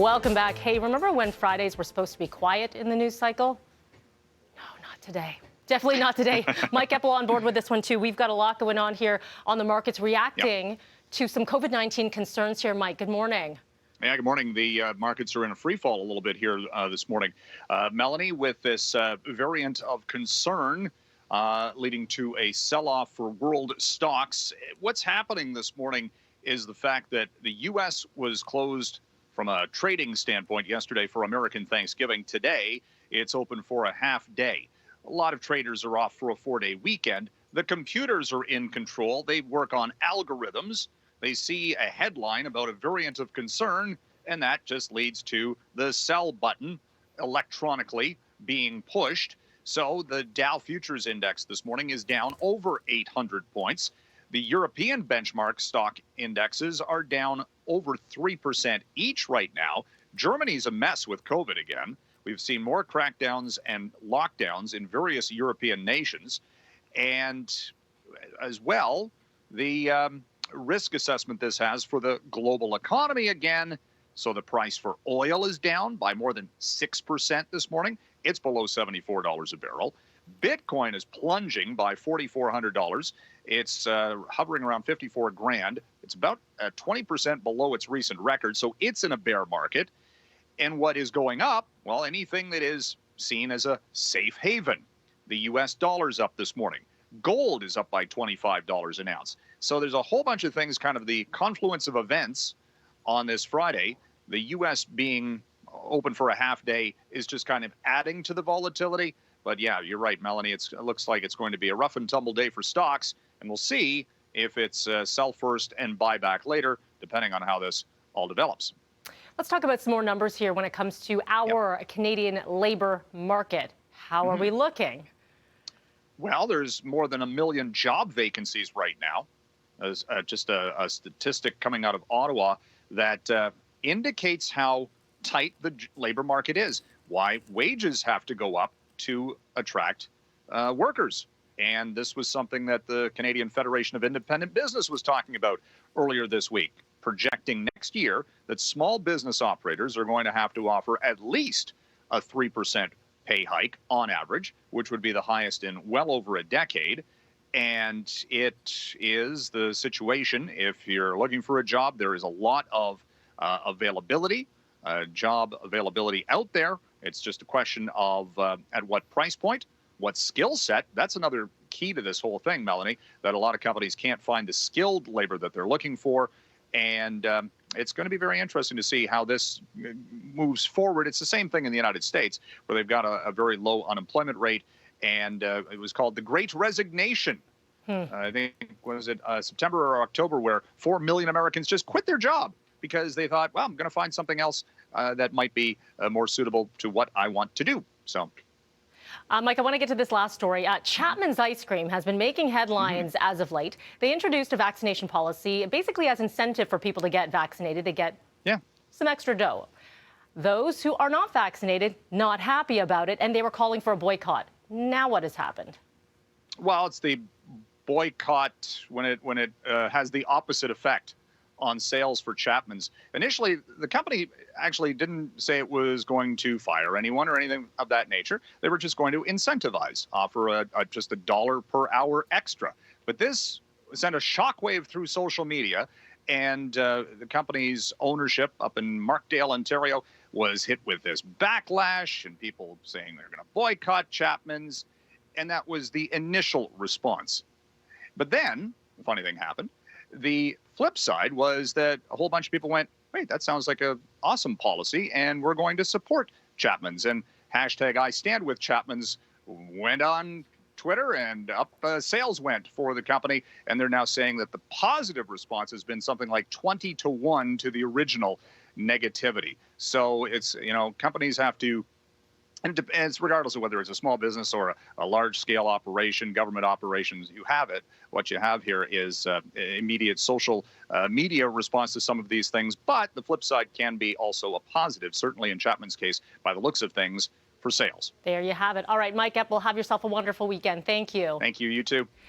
Welcome back. Hey, remember when Fridays were supposed to be quiet in the news cycle? No, not today. Definitely not today. Mike Eppel on board with this one, too. We've got a lot going on here on the markets reacting to some COVID-19 concerns here. Mike, good morning. Yeah, good morning. The markets are in a free fall a little bit here this morning. Melanie, with this variant of concern leading to a sell-off for world stocks, what's happening this morning is the fact that the U.S. was closed from a trading standpoint yesterday for American Thanksgiving. Today, it's open for a half day. A lot of traders are off for a 4-day weekend. The computers are in control. They work on algorithms. They see a headline about a variant of concern, and that just leads to the sell button electronically being pushed. So the Dow Futures Index this morning is down over 800 points. The European benchmark stock indexes are down over 3% each right now. Germany's a mess with COVID again. We've seen more crackdowns and lockdowns in various European nations. And as well, the risk assessment this has for the global economy again. So the price for oil is down by more than 6% this morning. It's below $74 a barrel. Bitcoin is plunging by $4,400. It's hovering around 54 grand. It's about 20% below its recent record. So it's in a bear market. And what is going up? Well, anything that is seen as a safe haven. The U.S. dollar's up this morning. Gold is up by $25 an ounce. So there's a whole bunch of things, kind of the confluence of events on this Friday. The U.S. being open for a half day is just kind of adding to the volatility. But yeah, you're right, Melanie. It looks like it's going to be a rough and tumble day for stocks. And we'll see if it's sell first and buy back later, depending on how this all develops. Let's talk about some more numbers here when it comes to our Canadian labor market. How are we looking? Well, there's more than 1 million job vacancies right now. There's just a statistic coming out of Ottawa that indicates how tight the labor market is, why wages have to go up to attract workers. And this was something that the Canadian Federation of Independent Business was talking about earlier this week, projecting next year that small business operators are going to have to offer at least a 3% pay hike on average, which would be the highest in well over a decade. And it is the situation. If you're looking for a job, there is a lot of availability, job availability out there. It's just a question of at what price point, what skill set. That's another key to this whole thing, Melanie, that a lot of companies can't find the skilled labor that they're looking for. And it's going to be very interesting to see how this moves forward. It's the same thing in the United States, where they've got a very low unemployment rate. And it was called the Great Resignation. I think, was it September or October, where 4 million Americans just quit their job because they thought, well, I'm going to find something else that might be more suitable to what I want to do. So, Mike, I want to get to this last story. Chapman's ice cream has been making headlines as of late. They introduced a vaccination policy, basically as incentive for people to get vaccinated. They get some extra dough. Those who are not vaccinated, not happy about it, and they were calling for a boycott. Now what has happened? Well, it's the boycott when it has the opposite effect on sales for Chapmans. Initially, the company actually didn't say it was going to fire anyone or anything of that nature. They were just going to incentivize, offer just $1 per hour extra. But this sent a shockwave through social media, and the company's ownership up in Markdale, Ontario, was hit with this backlash and people saying they're going to boycott Chapmans. And that was the initial response. But then, the funny thing happened. The flip side was that a whole bunch of people went, wait, that sounds like an awesome policy, and we're going to support Chapmans. And hashtag I stand with Chapmans went on Twitter, and up sales went for the company. And they're now saying that the positive response has been something like 20-1 to the original negativity. So it's, companies have to, and it's regardless of whether it's a small business or a large-scale operation, government operations, you have it. What you have here is immediate social media response to some of these things. But the flip side can be also a positive, certainly in Chapman's case, by the looks of things, for sales. There you have it. All right, Mike Eppel, have yourself a wonderful weekend. Thank you. Thank you. You too.